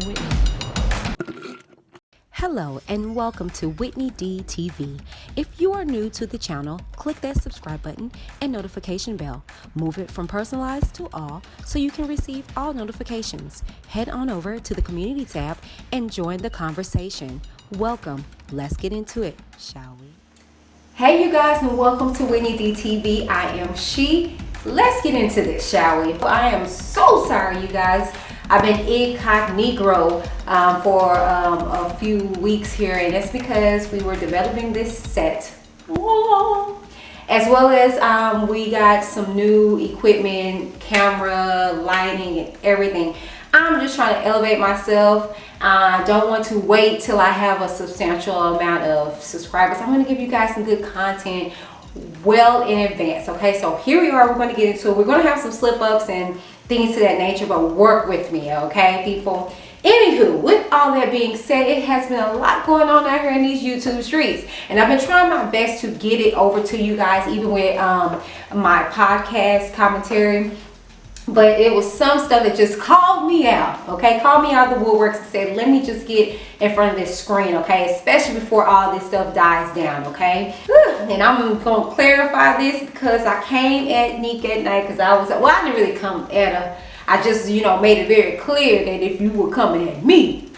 Whitney. Hello and welcome to WhitneyD TV. If you are new to the channel, click that subscribe button and notification bell. Move it from personalized to all so you can receive all notifications. Head on over to the community tab and join the conversation. Welcome. Let's get into it, shall we? Hey you guys, and welcome to WhitneyD TV. I am She. Let's get into this, shall we? I am so sorry, you guys. I've been incognito for a few weeks here, and that's because we were developing this set. Whoa. As well as we got some new equipment, camera, lighting, and everything. I'm just trying to elevate myself. I don't want to wait till I have a substantial amount of subscribers. I'm going to give you guys some good content well in advance. Okay, so here we are. We're going to get into it. We're going to have some slip ups and things to that nature, but work with me, okay, people? Anywho, with all that being said, it has been a lot going on out here in these YouTube streets, and I've been trying my best to get it over to you guys, even with my podcast commentary. But it was some stuff that just called me out, okay? Called me out of the woodworks and said, let me just get in front of this screen, okay? Especially before all this stuff dies down, okay? And I'm going to clarify this because I came at NIque at night because I was, well, I didn't really come at her. I just, made it very clear that if you were coming at me,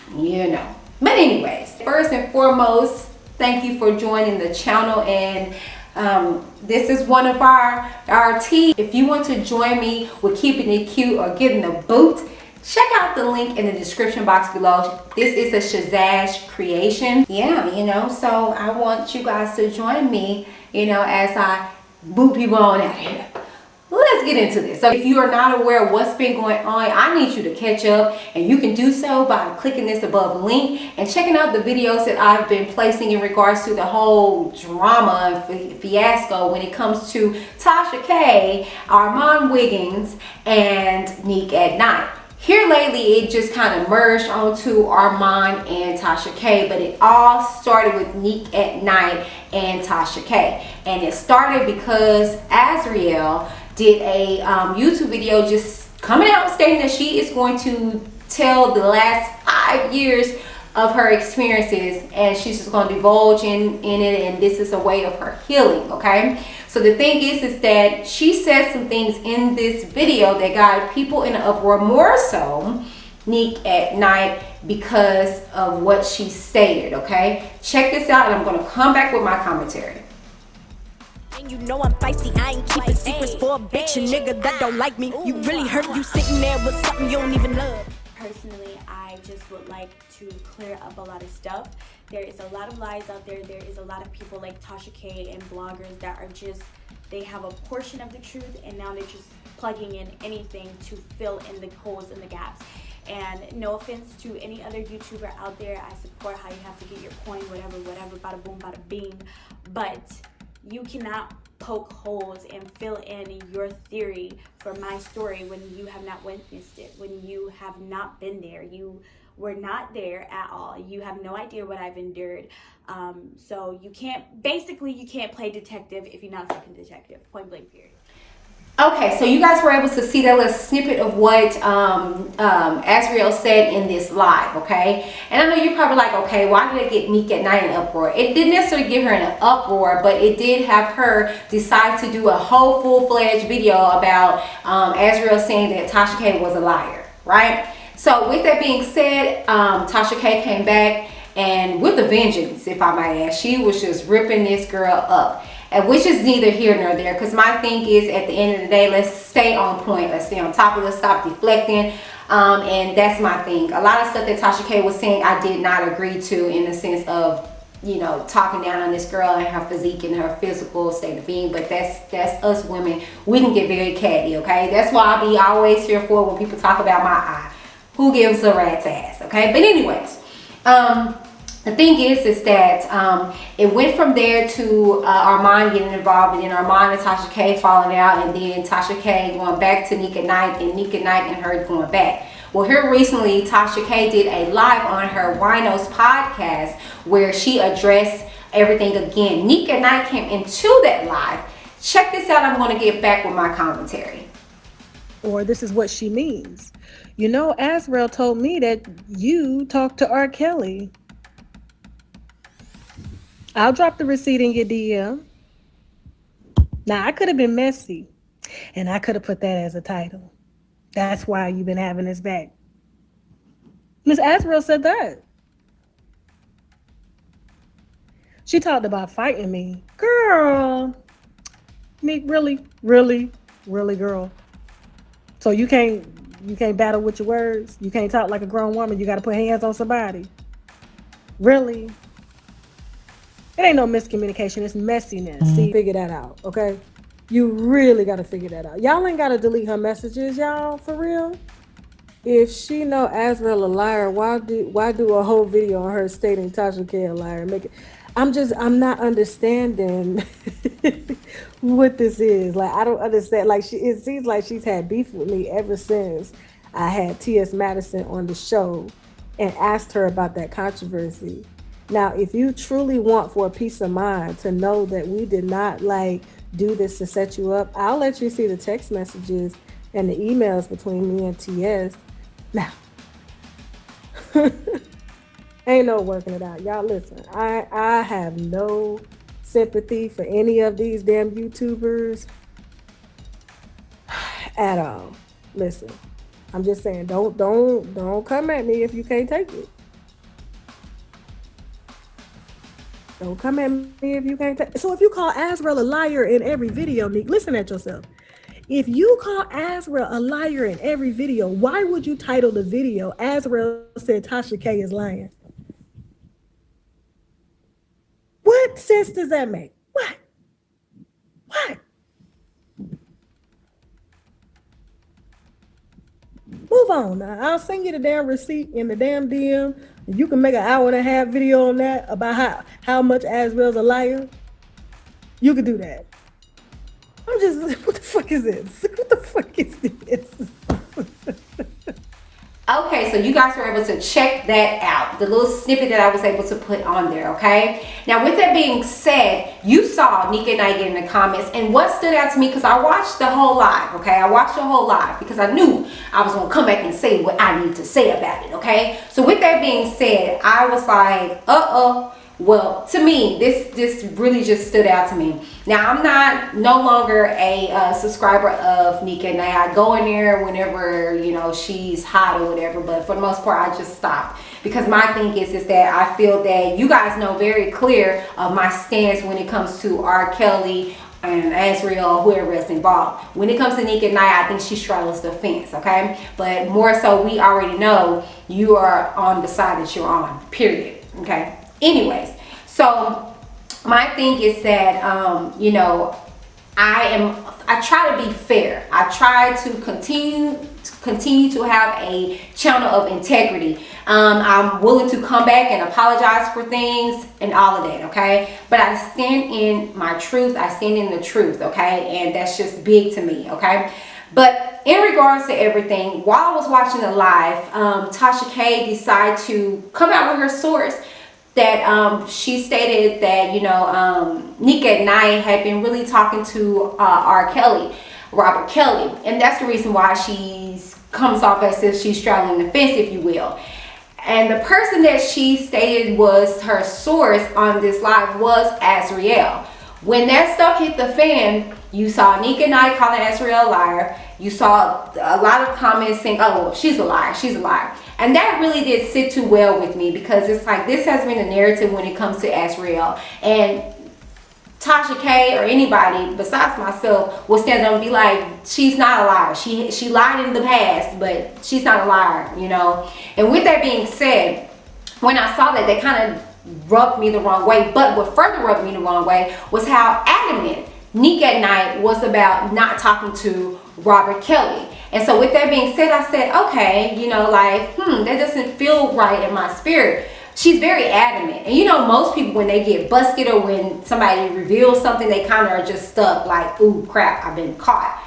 But anyways, first and foremost, thank you for joining the channel, and this is one of our tea. If you want to join me with keeping it cute or getting the boot, check out the link in the description box below. This is a Shazazz creation. Yeah, so I want you guys to join me, as I boot people on out here. Let's get into this. So if you are not aware of what's been going on, I need you to catch up, and you can do so by clicking this above link and checking out the videos that I've been placing in regards to the whole drama and fiasco when it comes to Tasha K, Armand Wiggins, and NIque at NITE. Here lately, it just kind of merged onto Armand and Tasha K, but it all started with NIque at NITE and Tasha K. And it started because Azriel did a YouTube video just coming out stating that she is going to tell the last 5 years of her experiences, and she's just going to divulge in it, and this is a way of her healing, okay? So the thing is that she said some things in this video that got people in an uproar, more so NIque at NITE, because of what she stated, okay? Check this out, and I'm going to come back with my commentary. You know I'm feisty, I ain't keeping secrets for a bitch, a nigga that don't like me. You really hurt, you sitting there with something you don't even love. Personally, I just would like to clear up a lot of stuff. There is a lot of lies out there. There is a lot of people like Tasha K and bloggers that are just, they have a portion of the truth, and now they're just plugging in anything to fill in the holes and the gaps. And no offense to any other YouTuber out there, I support how you have to get your coin, whatever, bada boom, bada bing, but you cannot poke holes and fill in your theory for my story when you have not witnessed it, when you have not been there. You were not there at all. You have no idea what I've endured. So you can't play detective if you're not fucking detective. Point blank period. Okay, so you guys were able to see that little snippet of what Azriel said in this live, okay? And I know you're probably like, okay, why did it get NIque at NITE in an uproar? It didn't necessarily get her in an uproar, but it did have her decide to do a whole full-fledged video about Azriel saying that Tasha K was a liar, right? So with that being said, Tasha K came back, and with a vengeance, if I might add. She was just ripping this girl up. Which is neither here nor there, because my thing is, at the end of the day, let's stay on point, let's stay on top of it, stop deflecting, and that's my thing. A lot of stuff that Tasha K was saying, I did not agree to, in the sense of, talking down on this girl and her physique and her physical state of being. But that's us women, we can get very catty, okay? That's why I be always fearful when people talk about my eye. Who gives a rat's ass, okay? But anyways, the thing is that it went from there to Armand getting involved, and then Armand and Tasha K falling out, and then Tasha K going back to NIque at NITE, and NIque at NITE and her going back. Well, here recently, Tasha K did a live on her Winos podcast where she addressed everything again. NIque at NITE came into that live. Check this out. I'm going to get back with my commentary. Or this is what she means. You know, Azriel told me that you talked to RKelly. I'll drop the receipt in your DM. Now, I could have been messy, and I could have put that as a title. That's why you've been having his back. Miss Azriel said that. She talked about fighting me. Girl. NIque, really, girl. So you can't battle with your words? You can't talk like a grown woman? You got to put hands on somebody? Really? It ain't no miscommunication. It's messiness. See, figure that out, okay? You really got to figure that out. Y'all ain't got to delete her messages, y'all, for real. If she know Azriel a liar, why do a whole video on her stating Tasha K a liar? I'm not understanding what this is. Like, I don't understand. Like, it seems like she's had beef with me ever since I had T.S. Madison on the show and asked her about that controversy. Now, if you truly want for a peace of mind to know that we did not like do this to set you up, I'll let you see the text messages and the emails between me and T.S. Now, ain't no working it out. Y'all listen, I have no sympathy for any of these damn YouTubers at all. Listen, I'm just saying, don't come at me if you can't take it. Don't come at me if you can't take it. So if you call Azriel a liar in every video, NIque, listen at yourself. If you call Azriel a liar in every video, why would you title the video Azriel said Tasha K is lying? What sense does that make? What? Move on now. I'll send you the damn receipt in the damn DM. You can make an 1.5 hour video on that about how much Azriel's a liar. You could do that. I'm just, what the fuck is this? What the fuck is this? Okay, so you guys were able to check that out, the little snippet that I was able to put on there, okay? Now, with that being said, you saw NIque and NITE in the comments, and what stood out to me, because I watched the whole live, okay? I watched the whole live because I knew I was going to come back and say what I need to say about it, okay? So with that being said, I was like, well, to me, this really just stood out to me. Now, I'm no longer a subscriber of NIque and NITE. I go in there whenever, you know, she's hot or whatever, but for the most part, I just stop. Because my thing is that I feel that you guys know very clear of my stance when it comes to RKelly and Azriel, whoever else involved. When it comes to NIque and NITE, I think she straddles the fence, okay? But more so, we already know you are on the side that you're on, period, okay? Anyways, so my thing is that, you know, I try to be fair. I try to continue to have a channel of integrity. I'm willing to come back and apologize for things and all of that, okay? But I stand in my truth. I stand in the truth, okay? And that's just big to me, okay? But in regards to everything, while I was watching the live, Tasha K decided to come out with her source that she stated that, you know, NIque and NITE had been really talking to RKelly, Robert Kelly, and that's the reason why she comes off as if she's straddling the fence, if you will. And the person that she stated was her source on this live was Azriel. When that stuff hit the fan, you saw NIque and NITE calling Azriel a liar. You saw a lot of comments saying, oh, well, she's a liar, she's a liar. And that really did sit too well with me, because it's like, this has been a narrative when it comes to Azriel. And Tasha K or anybody besides myself will stand up and be like, she's not a liar. She lied in the past, but she's not a liar, you know. And with that being said, when I saw that, that kind of rubbed me the wrong way. But what further rubbed me the wrong way was how adamant NIque and NITE was about not talking to Robert Kelly. And so with that being said, I said, okay, you know, like, that doesn't feel right in my spirit. She's very adamant. And you know, most people, when they get busted or when somebody reveals something, they kind of are just stuck like, ooh, crap, I've been caught.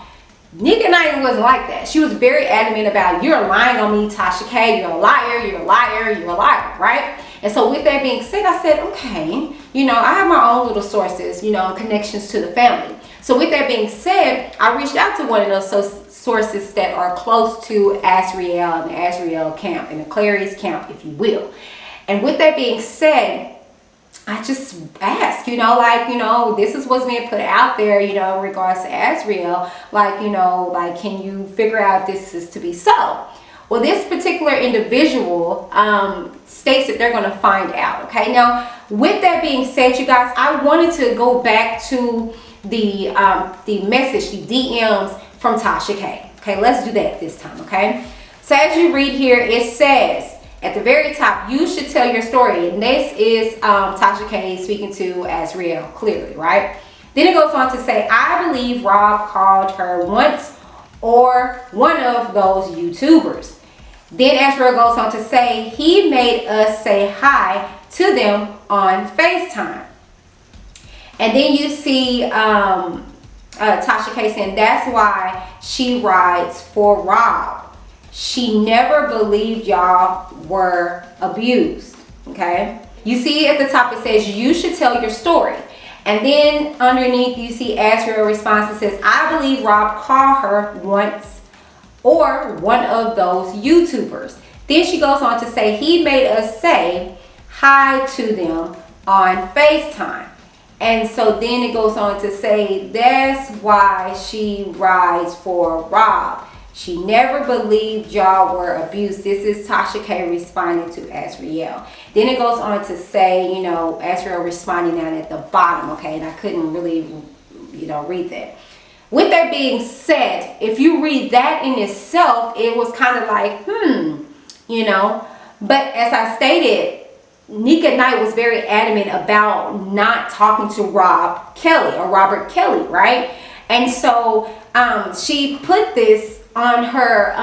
NIque and NITE wasn't like that. She was very adamant about, you're lying on me, Tasha K. You're a liar, you're a liar, you're a liar, right? And so with that being said, I said, okay, you know, I have my own little sources, you know, connections to the family. So with that being said, I reached out to one of those sources that are close to Azriel and the Azriel camp and the Clary's camp, if you will. And with that being said, I just asked, this is what's being put out there, in regards to Azriel. Can you figure out if this is to be so? Well, this particular individual states that they're going to find out. Okay. Now, with that being said, you guys, I wanted to go back to the message, the DMs from Tasha K. Okay, let's do that this time. Okay. So as you read here, it says at the very top, you should tell your story. And this is Tasha K speaking to Azriel Clary, right? Then it goes on to say, I believe Rob called her once or one of those YouTubers. Then Azriel goes on to say, he made us say hi to them on FaceTime. And then you see Tasha K saying, that's why she rides for Rob. She never believed y'all were abused. Okay. You see at the top it says, you should tell your story. And then underneath you see Azriel response that says, I believe Rob called her once or one of those YouTubers. Then she goes on to say, he made us say hi to them on FaceTime. And so then it goes on to say, that's why she rides for Rob. She never believed y'all were abused. This is Tasha K responding to Azriel. Then it goes on to say, Azriel responding down at the bottom, okay? And I couldn't really, read that. With that being said, if you read that in itself, it was kind of like, But as I stated, NITE was very adamant about not talking to Robert Kelly, right? And so she put this on her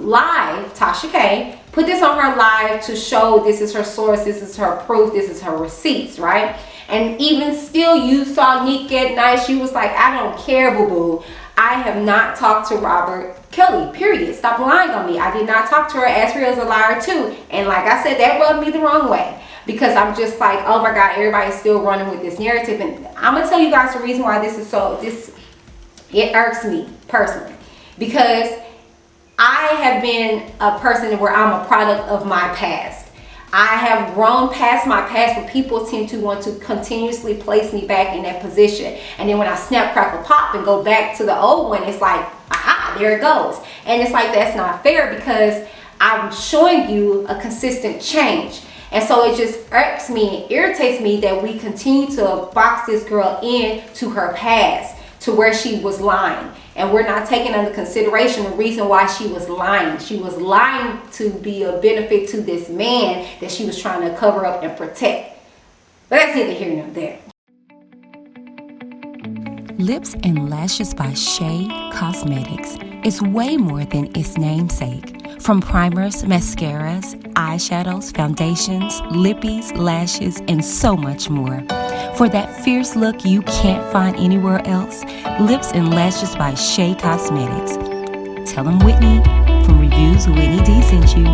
live, Tasha K, put this on her live to show this is her source, this is her proof, this is her receipts, right? And even still, you saw NITE, she was like, I don't care, boo-boo. I have not talked to Robert Kelly, period. Stop lying on me. I did not talk to her. Azriel's a liar too. And like I said, that rubbed me the wrong way. Because I'm just like, oh my God, everybody's still running with this narrative. And I'm going to tell you guys the reason why this is it irks me personally. Because I have been a person where I'm a product of my past. I have grown past my past, but people tend to want to continuously place me back in that position. And then when I snap, crackle, pop and go back to the old one, it's like, aha, there it goes. And it's like, that's not fair because I'm showing you a consistent change. And so it just irks me and irritates me that we continue to box this girl in to her past, to where she was lying. And we're not taking under consideration the reason why she was lying. She was lying to be a benefit to this man that she was trying to cover up and protect. But that's neither here nor there. Lips and Lashes by Shea Cosmetics is way more than its namesake. From primers, mascaras, eyeshadows, foundations, lippies, lashes, and so much more. For that fierce look you can't find anywhere else, Lips and Lashes by Shea Cosmetics. Tell them Whitney from Reviews with Whitney D sent you.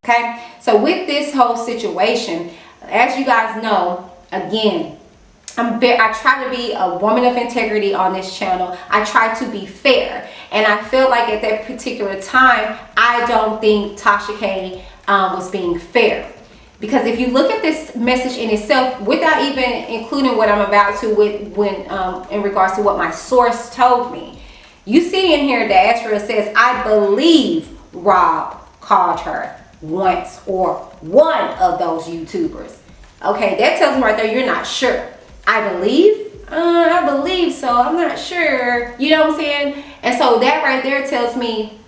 Okay, so with this whole situation, as you guys know, again, I try to be a woman of integrity on this channel. I try to be fair. And I feel like at that particular time, I don't think Tasha K was being fair. Because if you look at this message in itself, without even including what I'm about to in regards to what my source told me, you see in here that Azriel says, I believe Rob called her once or one of those YouTubers. Okay, that tells me right there you're not sure. I believe so. I'm not sure. You know what I'm saying? And so that right there tells me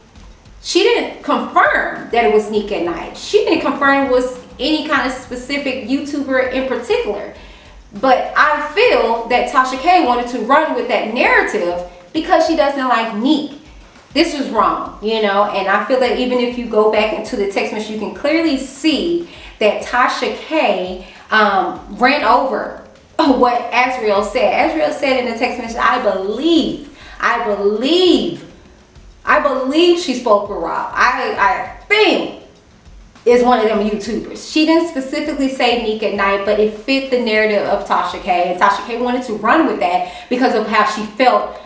she didn't confirm that it was NITE. She didn't confirm it was any kind of specific YouTuber in particular. But I feel that Tasha K wanted to run with that narrative because she doesn't like NITE. This was wrong, and I feel that even if you go back into the text message, you can clearly see that Tasha K ran over what Azriel said. Azriel said in the text message, I believe I believe she spoke with Rob. I think is one of them YouTubers. She didn't specifically say NIque at NITE, but it fit the narrative of Tasha K. And Tasha K wanted to run with that because of how she felt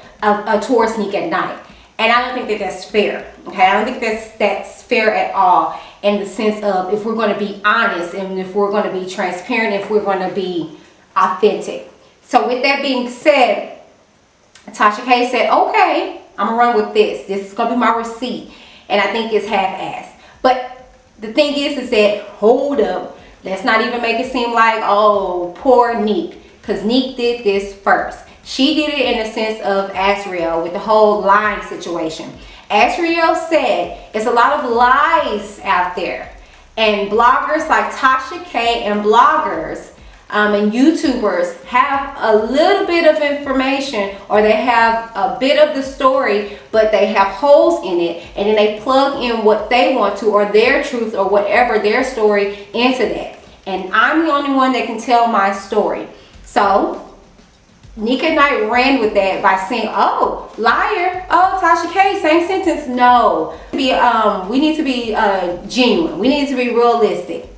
towards NIque at NITE. And I don't think that that's fair. Okay, I don't think that's fair at all, in the sense of if we're going to be honest and if we're going to be transparent, if we're going to be authentic. So with that being said, Tasha K said, okay, I'm gonna run with this. This is gonna be my receipt. And I think it's half-assed. But the thing is that, hold up, let's not even make it seem like, oh, poor NIque, because NIque did this first. She did it in the sense of Azriel with the whole lying situation. Azriel said it's a lot of lies out there, and bloggers like Tasha K and bloggers and YouTubers have a little bit of information, or they have a bit of the story, but they have holes in it, and then they plug in what they want to, or their truth, or whatever their story into that. And I'm the only one that can tell my story. So NIque at NITE ran with that by saying, oh, liar, oh, Tasha K, same sentence. No, we need to be genuine. We need to be realistic.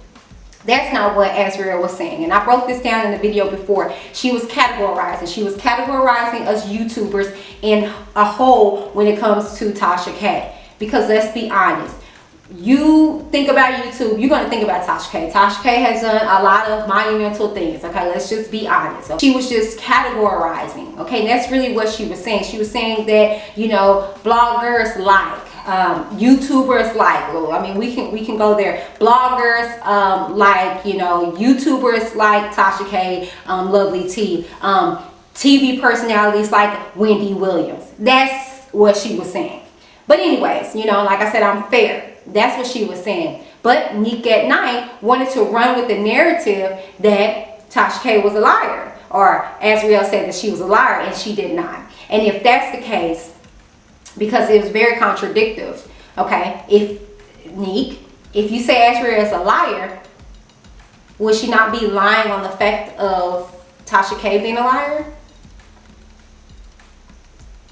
That's not what Azriel was saying. And I broke this down in the video before. She was categorizing. She was categorizing us YouTubers in a whole when it comes to Tasha K. Because let's be honest, you think about YouTube, you're going to think about Tasha K. Tasha K has done a lot of monumental things. Okay, let's just be honest. So she was just categorizing. Okay, and that's really what she was saying. She was saying that, you know, bloggers like, YouTubers like, I mean, we can go there. Bloggers like, you know, YouTubers like Tasha K, Lovely T, TV personalities like Wendy Williams. That's what she was saying. But anyways, you know, like I said, I'm fair. That's what she was saying. But NIque at NITE wanted to run with the narrative that Tasha K was a liar, or Azriel said that she was a liar, and she did not. And if that's the case, because it was very contradictory, okay, if NIque, if you say Azriel is a liar, would she not be lying on the fact of Tasha K being a liar?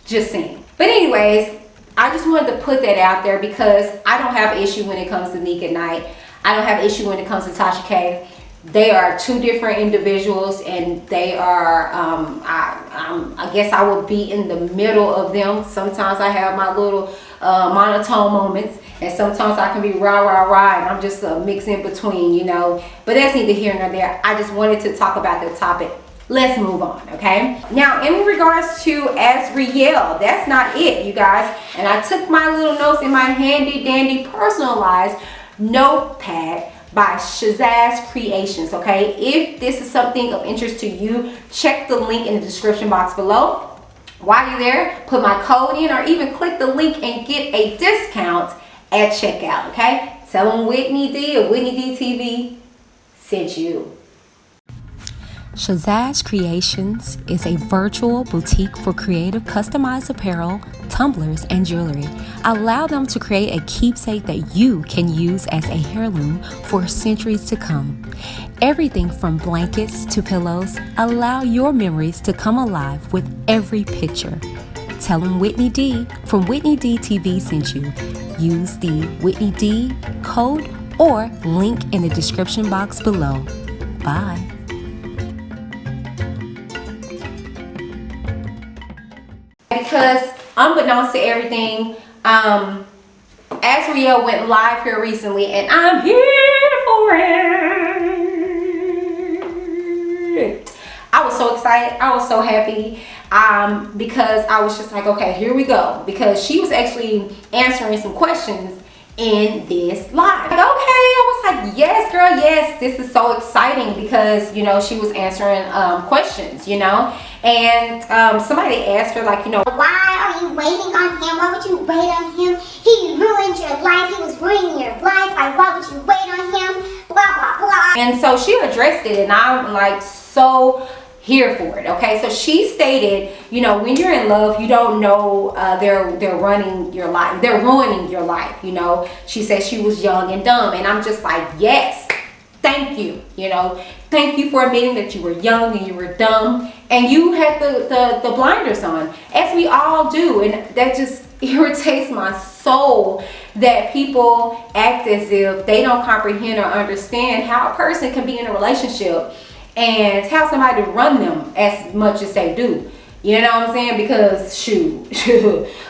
Just saying. But anyways, I just wanted to put that out there because I don't have an issue when it comes to NIque at NITE. I don't have an issue when it comes to Tasha K. They are two different individuals, and they are, I guess I will be in the middle of them. Sometimes I have my little monotone moments, and sometimes I can be rah, rah, rah, and I'm just a mix in between, you know. But that's neither here nor there. I just wanted to talk about the topic. Let's move on, okay? Now, in regards to Azriel, that's not it, you guys. And I took my little notes in my handy dandy personalized notepad by Shazazz Creations, okay? If this is something of interest to you, check the link in the description box below. While you're there, put my code in, or even click the link and get a discount at checkout, okay? Tell them Whitney D of WhitneyD TV sent you. Shazazz Creations is a virtual boutique for creative customized apparel, tumblers, and jewelry. Allow them to create a keepsake that you can use as a heirloom for centuries to come. Everything from blankets to pillows, allow your memories to come alive with every picture. Tell them Whitney D from WhitneyD TV sent you. Use the Whitney D code or link in the description box below. Bye. Because unbeknownst to everything, Azriel went live here recently, and I'm here for it. I was so excited. I was so happy because I was just like, okay, here we go. Because she was actually answering some questions in this live. Like, okay, I was like, yes, girl, yes. This is so exciting because, you know, she was answering questions, you know. And somebody asked her, like, you know, why are you waiting on him? Why would you wait on him? He ruined your life. He was ruining your life. Like, why would you wait on him? Blah, blah, blah. And so she addressed it, and I'm like so here for it. Okay, so she stated, you know, when you're in love, you don't know they're running your life. They're ruining your life, you know. She said she was young and dumb, and I'm just like, yes, thank you, you know. Thank you for admitting that you were young and you were dumb and you had the blinders on, as we all do. And that just irritates my soul that people act as if they don't comprehend or understand how a person can be in a relationship and have somebody to run them as much as they do. You know what I'm saying? Because shoot,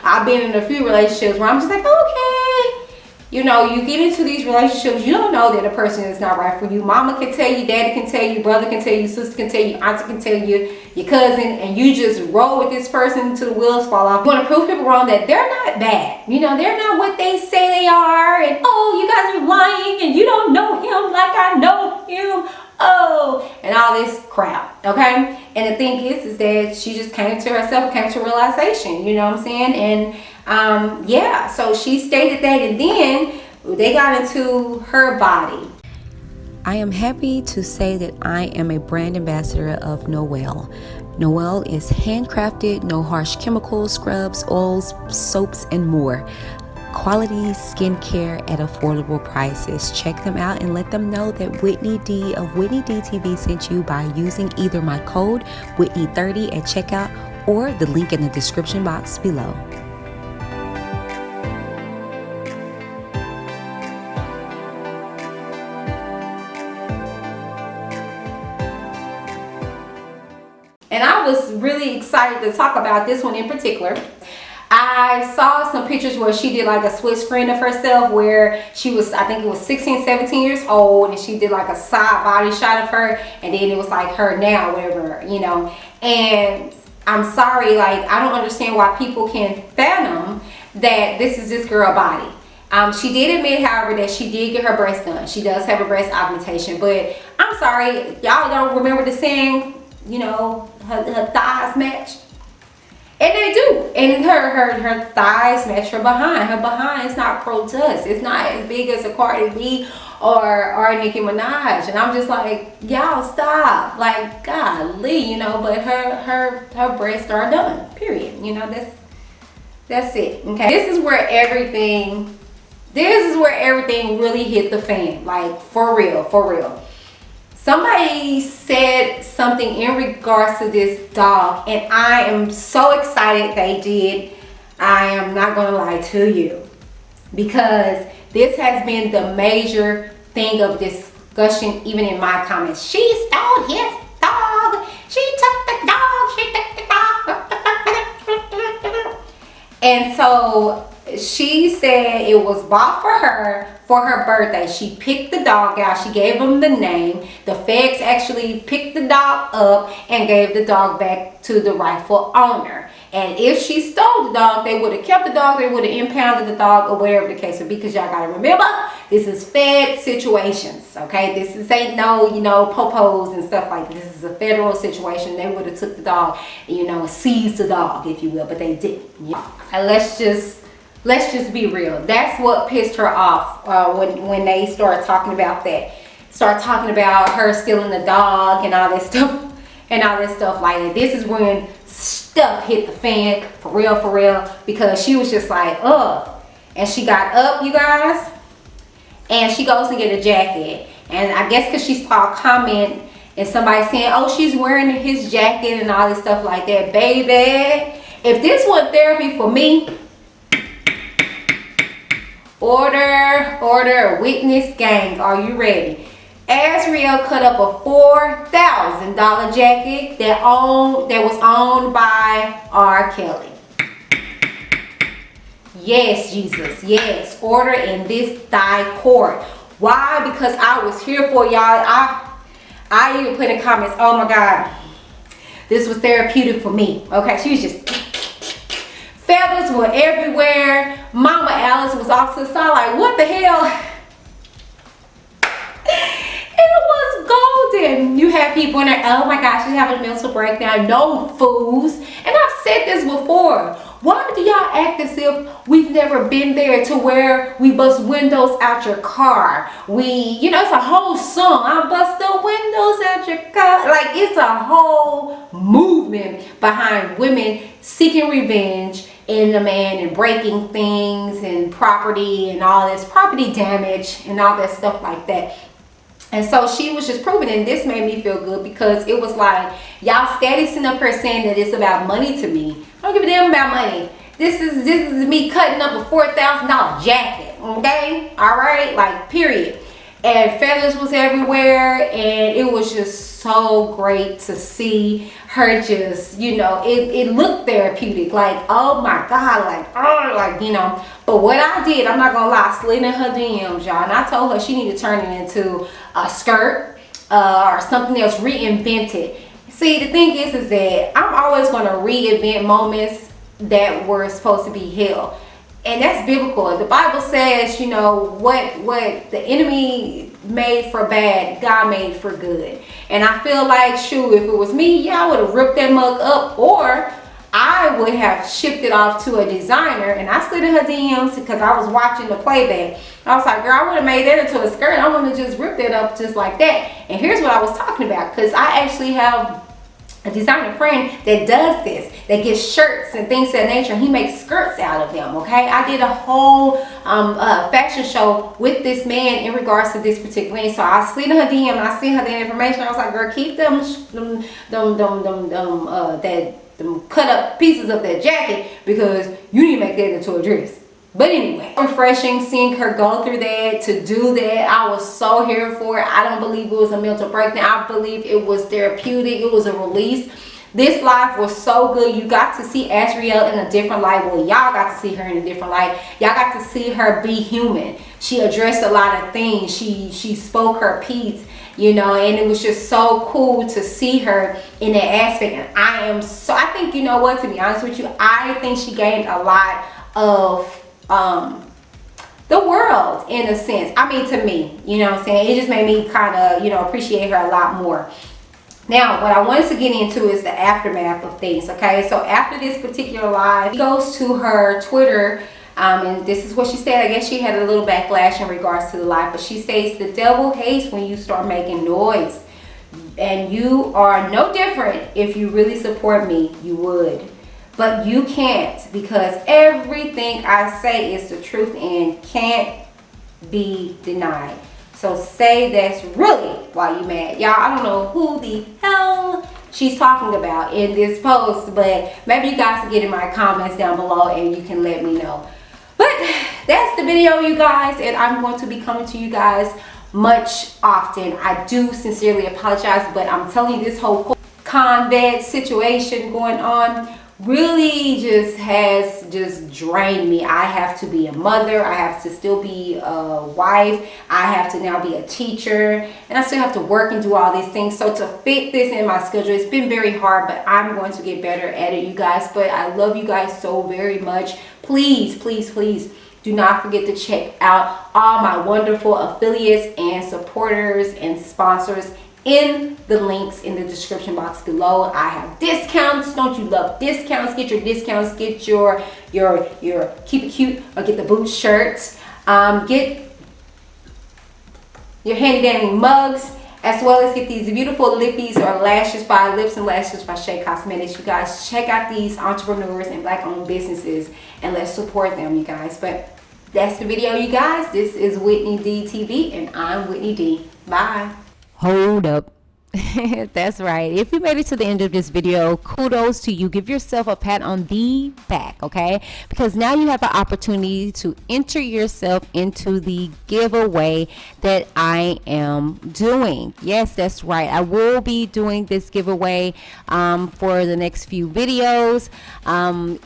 I've been in a few relationships where I'm just like, okay. You know, you get into these relationships, you don't know that a person is not right for you. Mama can tell you, daddy can tell you, brother can tell you, sister can tell you, auntie can tell you, your cousin, and you just roll with this person until the wheels fall off. You want to prove people wrong that they're not bad. You know, they're not what they say they are, and oh, you guys are lying, and you don't know him like I know him. Oh, and all this crap, okay? And the thing is that she just came to herself, came to realization, you know what I'm saying? And yeah, so she stated that, and then they got into her body. I am happy to say that I am a brand ambassador of Noelle. Noelle is handcrafted, no harsh chemicals, scrubs, oils, soaps, and more. Quality skincare at affordable prices. Check them out and let them know that Whitney D of WhitneyD TV sent you by using either my code Whitney30 at checkout or the link in the description box below. And I was really excited to talk about this one in particular. I saw some pictures where she did like a split screen of herself where she was, I think it was 16, 17 years old, and she did like a side body shot of her, and then it was like her now, whatever, you know. And I'm sorry, like, I don't understand why people can fathom that this is this girl body. She did admit, however, that she did get her breast done. She does have a breast augmentation, but I'm sorry, y'all don't remember the saying, you know, her thighs match? And they do. And her thighs match her behind. Her behind is not grotesque. It's not as big as a Cardi B or Nicki Minaj. And I'm just like, y'all stop. Like, golly, you know, but her breasts are done. Period. You know, that's it. Okay. This is where everything really hit the fan. Like, for real, for real. Somebody said something in regards to this dog, and I am so excited they did. I am not going to lie to you, because this has been the major thing of discussion even in my comments. She stole his dog. She took the dog. She took the dog. And so she said it was bought for her birthday. She picked the dog out. She gave him the name. The feds actually picked the dog up and gave the dog back to the rightful owner. And if she stole the dog, they would have kept the dog. They would have impounded the dog, or whatever the case would be. Because y'all gotta remember, this is fed situations. Okay, this ain't no, you know, popos and stuff like this. This is a federal situation. They would have took the dog, you know, seized the dog, if you will, but they didn't. Yeah. And let's just be real. That's what pissed her off when they started talking about that. Start talking about her stealing the dog and all that stuff like that. This is when stuff hit the fan, for real, because she was just like, ugh. And she got up, you guys, and she goes to get a jacket. And I guess because she saw a comment and somebody saying, oh, she's wearing his jacket and all this stuff like that. Baby, if this was therapy for me, order, witness gang, are you ready? Azriel cut up a $4,000 jacket that was owned by RKelly. Yes, Jesus, yes. Order in this thy court. Why? Because I was here for y'all. I even put in comments, oh my God, this was therapeutic for me. Okay, she was just, feathers were everywhere. Mama Alice was off to the side like, what the hell? It was golden. You have people in there, oh my gosh, she's having a mental breakdown. No, fools. And I've said this before. Why do y'all act as if we've never been there to where we bust windows out your car? You know, it's a whole song. I bust the windows out your car. Like, it's a whole movement behind women seeking revenge in a man and breaking things and property and all this property damage and all that stuff like that. And so she was just proving, and this made me feel good because it was like, y'all steady sitting up here saying that it's about money to me. I don't give a damn about money. This is me cutting up a $4,000 jacket, okay? All right, like period. And feathers was everywhere, and it was just so great to see her just, you know, it looked therapeutic, like, oh my God, like, oh, like, you know. But what I did, I'm not gonna lie, I slid in her DMs, y'all, and I told her she need to turn it into a skirt or something else, reinvent it. See, the thing is that I'm always gonna reinvent moments that were supposed to be hell. And that's biblical. The Bible says, you know, what the enemy made for bad, God made for good. And I feel like, shoot, if it was me, yeah, I would have ripped that mug up, or I would have shipped it off to a designer. And I slid in her DMs because I was watching the playback. I was like, girl, I would have made that into a skirt. I want to just rip that up just like that. And here's what I was talking about, because I actually have a designer friend that does this, that gets shirts and things of that nature. He makes skirts out of them, okay? I did a whole fashion show with this man in regards to this particular thing. So I slid in her DM and I sent her the information. I was like, girl, keep them cut up pieces of that jacket, because you need to make that into a dress. But anyway, refreshing seeing her go through that, to do that. I was so here for it. I don't believe it was a mental breakdown. I believe it was therapeutic. It was a release. This live was so good. You got to see Azriel in a different light. Well, y'all got to see her in a different light. Y'all got to see her be human. She addressed a lot of things. She spoke her piece, you know, and it was just so cool to see her in that aspect. And I think, you know what, to be honest with you, I think she gained a lot of the world, in a sense. I mean, to me, you know what I'm saying? It just made me kind of, you know, appreciate her a lot more. Now, what I wanted to get into is the aftermath of things, okay? So after this particular live, he goes to her Twitter, and this is what she said. I guess she had a little backlash in regards to the live, but she states, the devil hates when you start making noise, and you are no different. If you really support me, you would. But you can't, because everything I say is the truth and can't be denied. So say that's really why you mad. Y'all, I don't know who the hell she's talking about in this post, but maybe you guys can get in my comments down below and you can let me know. But that's the video, you guys, and I'm going to be coming to you guys much often. I do sincerely apologize, but I'm telling you, this whole combat situation going on really has just drained me. I have to be a mother, I have to still be a wife, I have to now be a teacher, and I still have to work and do all these things. So to fit this in my schedule, it's been very hard, but I'm going to get better at it, you guys. But I love you guys so very much. Please, please, please do not forget to check out all my wonderful affiliates and supporters and sponsors in the links in the description box below. I have discounts. Don't you love discounts? Get your discounts. Get your keep it cute, or get the boots shirts. Get your handy dandy mugs, as well as get these beautiful lippies or lashes by Lips and Lashes by Shea Cosmetics. You guys, check out these entrepreneurs and black owned businesses and let's support them, you guys. But that's the video, you guys. This is Whitney D TV, and I'm Whitney D. Bye. Hold up. That's right. If you made it to the end of this video, kudos to you. Give yourself a pat on the back, okay? Because now you have the opportunity to enter yourself into the giveaway that I am doing. Yes, that's right. I will be doing this giveaway for the next few videos, and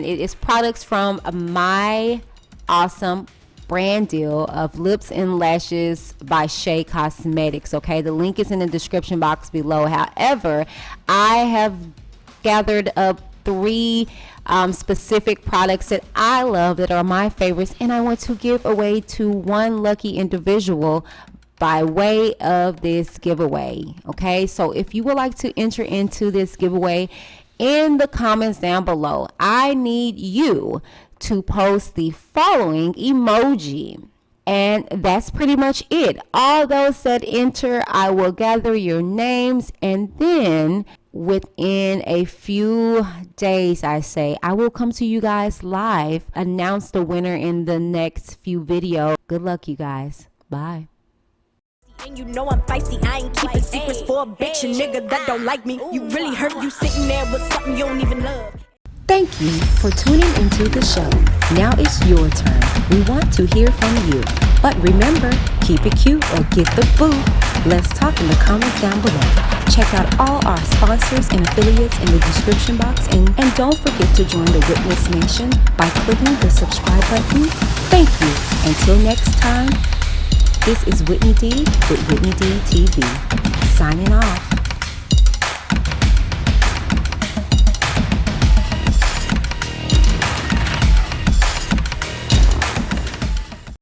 it is products from my awesome brand deal of Lips and Lashes by Shea Cosmetics. Okay, the link is in the description box below. However, I have gathered up 3 specific products that I love, that are my favorites, and I want to give away to one lucky individual by way of this giveaway. Okay, so if you would like to enter into this giveaway, in the comments down below, I need you to post the following emoji, and that's pretty much it. All those that enter, I will gather your names, and then within a few days, I will come to you guys live, announce the winner in the next few videos. Good luck, you guys. Bye. And you know I'm feisty, I ain't keeping secrets for a bitch, a nigga that don't like me. You really hurt, you sitting there with something you don't even love. Thank you for tuning into the show. Now it's your turn. We want to hear from you. But remember, keep it cute or get the boot. Let's talk in the comments down below. Check out all our sponsors and affiliates in the description box. And don't forget to join the Witness Nation by clicking the subscribe button. Thank you. Until next time, this is Whitney D with Whitney D TV. Signing off.